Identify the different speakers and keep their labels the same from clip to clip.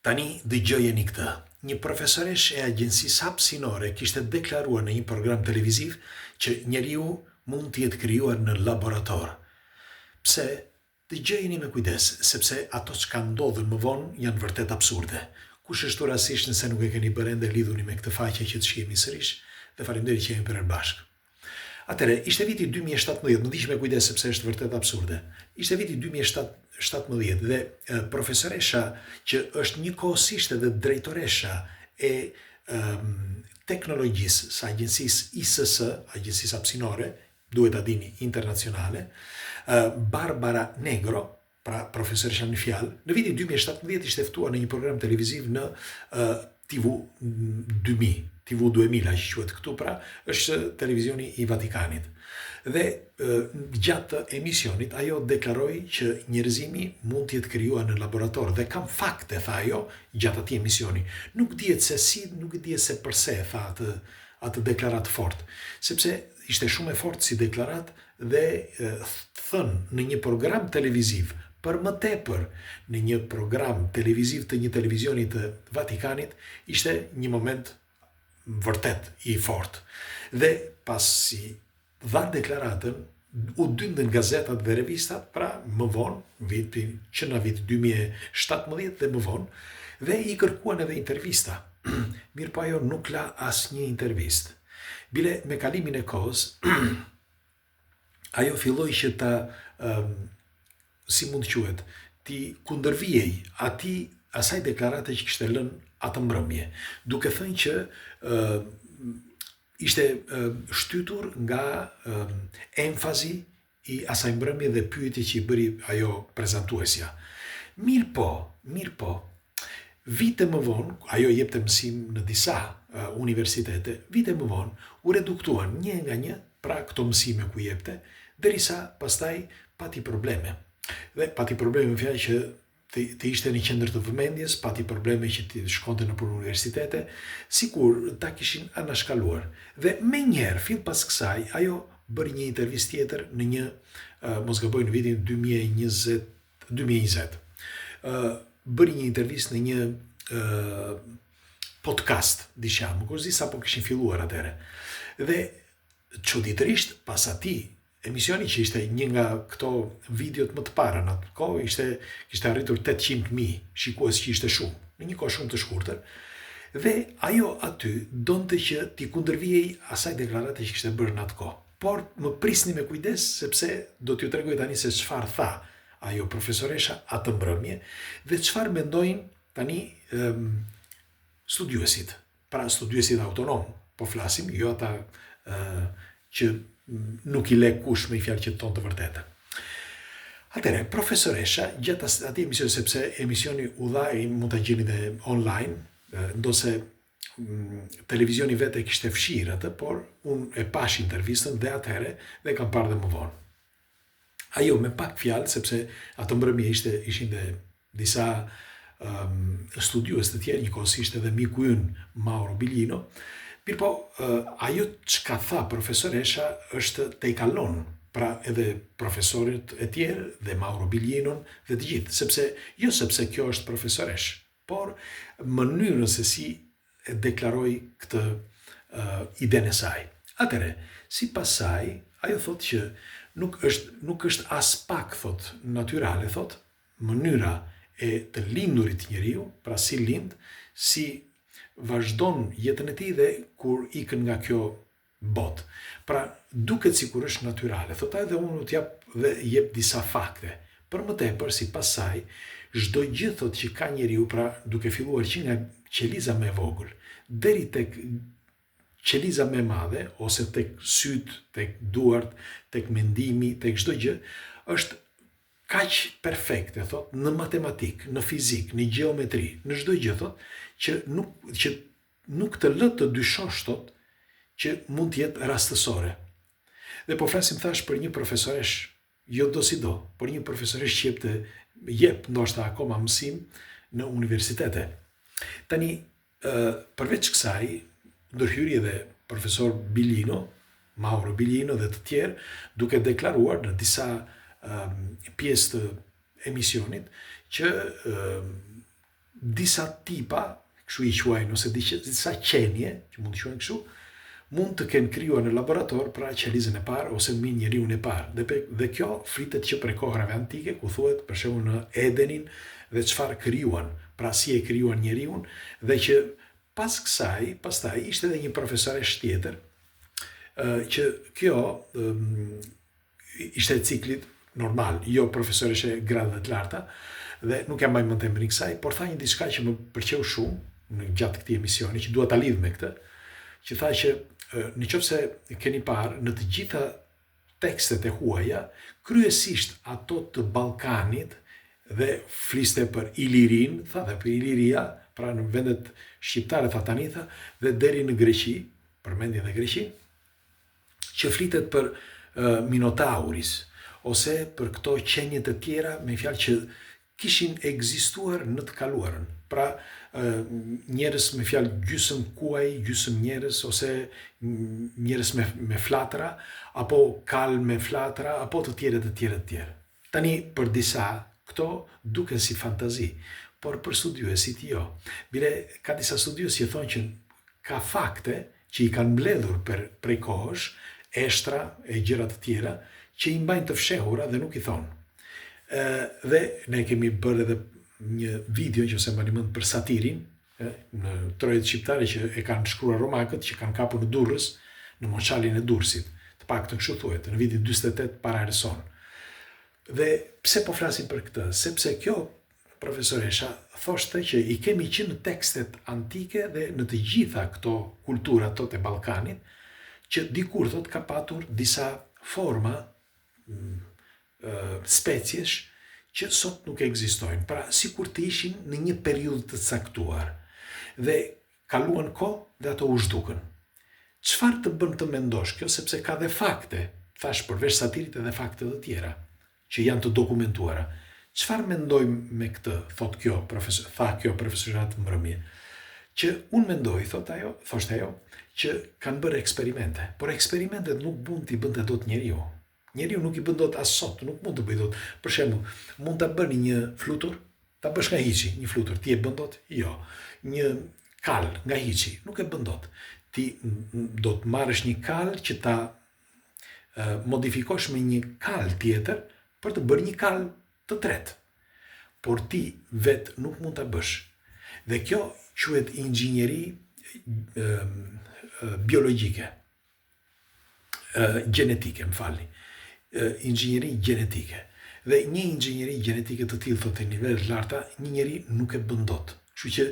Speaker 1: Tani dëgjojeni këtë. Një profesoresh e agjencisë hapësinore kishte deklaruar në një program televiziv që njeriu mund të jetë krijuar në laborator. Pse? Dëgjojeni me kujdes, sepse ato që ka ndodhur më vonë janë vërtet absurde. Kush është rastisht nëse nuk e keni bërë ende lidhuni me këtë faqe që të shihemi sërish, dhe faleminderit që jemi për bashkë. Atëre, ishte viti 2017, më ndiq me kujdes sepse është vërtet absurde. Ishte viti 2017 dhe profesoresha që është njëkohësisht edhe drejtoresha e teknologjisë së agjencisë ISS, agjencisë hapësinore, duhet ta dini internacionale, Barbara Negro, pra profesoresha në fjalë, në vitin 2017 ishte ftuar në një program televiziv në TV 2000. TV 2000, që quhet këtu, pra, është televizioni i Vatikanit. Dhe gjatë emisionit ajo deklaroi që njerëzimi mund të jetë krijuar në laborator dhe kam fakte, tha ajo, gjatë atij emisioni. Nuk dihet se si, nuk dihet se përse tha atë deklarat fort, sepse ishte shumë e fortë si deklarat dhe thënë në një program televiziv. Për më tepër, në një program televiziv të një televizioni të Vatikanit, ishte një moment vërtet i fort. Dhe pasi dha deklaratën, u dyndën gazetat dhe revistat, pra më vonë, që në vit 2017 dhe më vonë, dhe i kërkuan edhe intervista. Mirë po ajo nuk la asnjë intervistë. Bile me kalimin e kohës, ajo filloi që ta, si mund të quhet, ti kundërvijej asaj deklarate që kishte lënë atë mbrëmje, duke thënë që ishte shtytur nga emfazi i asaj mbrëmje dhe pyetje që i bëri ajo prezantuesja. Mirë po, vite më vonë, ajo jepte mësim në disa universitete, vite më vonë, u reduktuan një nga një, pra këto mësime ku jepte, derisa pastaj pati probleme. Dhe pati probleme në fjalë që të ishte në qendër të vëmendjes, pati probleme që të shkonte në për universitete, sikur ta kishin anashkaluar. Dhe me njerë, fill pas kësaj, ajo bëri një intervistë tjetër në një, mos gaboj, në vitin 2020. Bëri një intervistë në një podcast, diciamo, così sa po kishin filluar atëre. Dhe çuditërisht pas atij emisioni që ishte një nga këto videot më të para në atë kohë, kishte arritur 800.000 shikues, që ishte shumë, në një kohë shumë të shkurtër. Dhe ajo aty donte që t'i kundërvijej asaj deklarate që kishte bërë në atë kohë. Por më prisni me kujdes, sepse do t'ju tregoj tani se çfarë tha ajo profesoresha atë mbrëmje dhe çfarë mendojnë tani studiuesit. Pra studiuesit autonom, po flasim, jo ata që nuk i le kush me i fjalë që tonë të vërtetën. Atëre, profesoresha, gjatë atij emisioni, sepse emisioni u dha e mund ta gjeni dhe online, ndose televizioni vetë e kishte fshirë atë, por unë e pash intervistën dhe atëhere dhe kam parë dhe më vonë. Ajo me pak fjalë, sepse atë mbrëmje ishin dhe disa studiues të tjerë, njëkohësisht edhe miku ynë Mauro Biglino. Mirë po, ajo që ka tha profesoresha është te i kalon, pra edhe profesorit e tjerë dhe Mauro Biglinon dhe të gjithë, sepse kjo është profesoresh, por mënyrën se si e deklaroi këtë idenë e saj. Atëre, sipas saj, ajo thotë që nuk është as pak, thot, natyrale, thot, mënyra e të lindurit njeriu, pra si lind, si vazhdon jetën e tij dhe kur ikën nga kjo botë. Pra duket sikur është natyrale. Thotë edhe unë jep disa fakte. Për më tepër, sipas saj, çdo gjë thotë që ka njeriu, pra duke filluar që nga qeliza më e vogël deri tek qeliza më e madhe, ose tek syt, tek duart, tek mendimi, tek çdo gjë, është kaq perfekte, thot, në matematik, në fizik, në gjeometri, në çdo gjë, thot, që nuk të lë të dyshosh, thot, që mund të jetë rastësore. Dhe po flasim thash për një profesoresh, jo do si do, por një profesoresh që jep ndoshta akoma mësim në universitete. Tani, përveç kësaj, ndërhyri edhe profesor Biglino, Mauro Biglino dhe të tjerë, duke deklaruar në disa pjesë të emisionit që disa tipa, kështu i quajnë, ose disa qenje, që mund të quajnë kështu, mund të kenë krijuar në laborator pra qelizën e parë ose me njeriun e parë. Dhe kjo fritet që prej kohrave antike, ku thuhet për shembull në Edenin dhe çfarë krijuan, pra si e krijuan njeriun, dhe që pas kësaj, pastaj ishte edhe një profesoresh tjetër, që kjo ishte ciklit normal, jo profesoreshe gradëve të larta, dhe nuk jam mbaj mend emrin e kësaj, por tha një diçka që më pëlqeu shumë në gjatë këtij emisioni, që dua ta lidh me këtë, që tha që në qoftë se keni parë në të gjitha tekstet e huaja, kryesisht ato të Ballkanit dhe fliste për Ilirin, tha dhe për Iliria, pra në vendet shqiptare tha tani tha, dhe deri në Greqi, përmendje dhe Greqi, që flitet për Minotauris, ose për këto qenjet e tjera, me fjalë që kishin ekzistuar në të kaluarën. Pra, njerëz me fjalë gjysëm kuaj, gjysëm njerëz, ose njerëz me flatra, apo kal me flatra, apo të tjerë. Tani, për disa, këto duken si fantazi, por për studiuesit jo. Bile, ka disa studiues që thonë që ka fakte që i kanë mbledhur prej kohësh, eshtra e gjëra të tjera, që i mbajnë të fshehura dhe nuk i thonë. Dhe ne kemi bërë edhe një video që se mbani mend për satirin, në trojet shqiptare që e kanë shkruar romakët, që kanë kapur në Durrës, në Monçalin e Durrësit, të paktën kështu thuhet, në vitin 48 para Erëson. Dhe pse po flasim për këtë? Sepse kjo profesoresha thoshte që i kemi që në tekstet antike dhe në të gjitha këto kultura të Ballkanit, që dikur thot ka patur disa forma speciesh që sot nuk ekzistojnë, pra sikur të ishin në një periudhë të caktuar dhe kaluan kohë dhe ato u zhdukën. Çfarë të bën të mendosh kjo, sepse ka dhe fakte, thash përveç satirit edhe fakte të tjera që janë të dokumentuara. Çfarë mendojmë me këtë, thotë kjo profesorat mbrëmje? Që unë mendoj, thoshte ajo, që kanë bërë eksperimente, por eksperimentet nuk mund t'i bënte dot njeriu. Njeriu nuk i bën dot as sot, nuk mund të bëj dot. Për shembull, mund ta bëni një flutur, ta bësh nga hiçi, një flutur, ti e bën dot? Jo. Një kal nga hiçi, nuk e bën dot. Ti do të marrësh një kal që ta modifikosh me një kal tjetër për të bërë një kal të tretë. Por ti vet nuk mund ta bësh. Dhe kjo quhet inxhinieri biologjike. Gjenetike, më falni. Inxhinieri gjenetike. Dhe një inxhinieri gjenetike të tillë thotë në nivel të larta, një njeri nuk e bën dot. Kështu që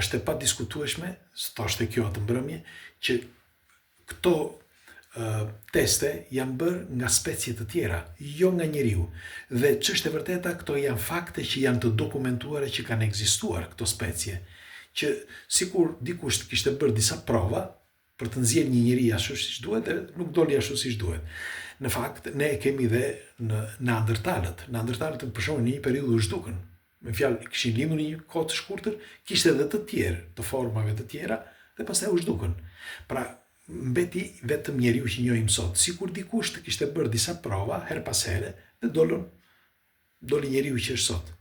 Speaker 1: është e padiskutueshme, thoshte kjo atë mbrëmje, që këto teste janë bërë nga specie të tjera, jo nga njeriu. Dhe ç'është e vërteta, këto janë fakte që janë të dokumentuara që kanë ekzistuar këto specie, që sikur dikush kishte bërë disa prova për të nxjerrë një njeri ashtu siç duhet, dhe nuk doli ashtu siç duhet. Në fakt, ne kemi dhe në Neandertalët. Neandertalët për shembull në një periudhë u zhdukën. Me fjalë, kishin lindur një kohë të shkurtër, kishte edhe të tjerë, të formave të tjera, dhe pastaj u zhdukën. Pra, mbeti vetëm njeriu që njohim sot, sikur dikush të kishte bërë disa prova her pas here dhe doli njeriu që është sot.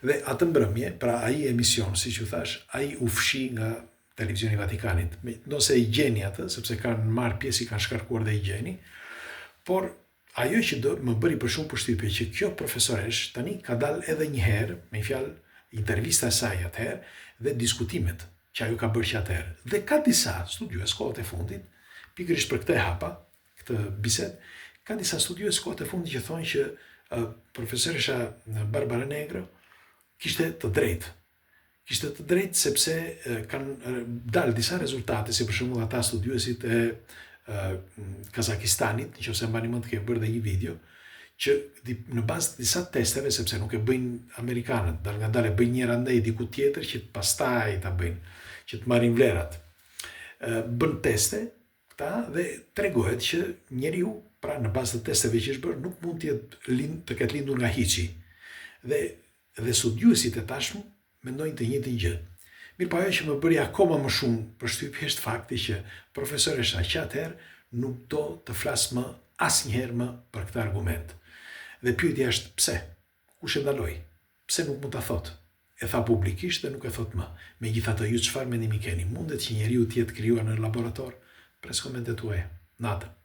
Speaker 1: Dhe atë mbrëmje, pra ai emision, siç u thash, ai u fshi nga televizioni i Vatikanit. Ndonse i gjeni atë, sepse kanë marrë pjesë, i kanë shkarkuar dhe i gjeni, por ajo që më bëri për shumë përshtypje që kjo profesoresh tani ka dalë edhe një herë, me fjalë intervista e saj atëherë dhe diskutimet që ajo ka bërë që atëherë. Dhe ka disa studiues kohët e fundit, pikërisht për këtë hapa, këtë bisedë, ka disa studiues kohët e fundit që thonë që profesoresha Barbara Negro kishte të drejtë. Kishte të drejtë sepse kanë dalë disa rezultate, si për shembull ata studiuesit e Kazakistanit, nëse mbani mend ke bërë dhe një video, që në bazë të disa testeve, sepse nuk e bëjnë amerikanët, dal nga dalë bëjnë njëra ndaj diku tjetër që pastaj ta bëjnë, që të marrin vlerat. Bën teste këta dhe tregohet që njeriu, pra në bazë të testeve që është bërë, nuk mund të ketë lindur nga hiçi. Dhe studiuesit e tashmë mendojnë të njëjtin gjë. Mirë, po ajo që më bëri akoma më shumë përshtypje është fakti që profesoresha që atëherë nuk do të flas më asnjëherë më për këtë argument. Dhe pyetja është pse? Kush e ndaloi? Pse nuk mund ta thotë? e tha publikisht dhe nuk e thot më. Megjithatë, ju çfarë mendimi keni? Mundet që njeriu të jetë krijuar në laborator? Pres komentet tuaja. Natën.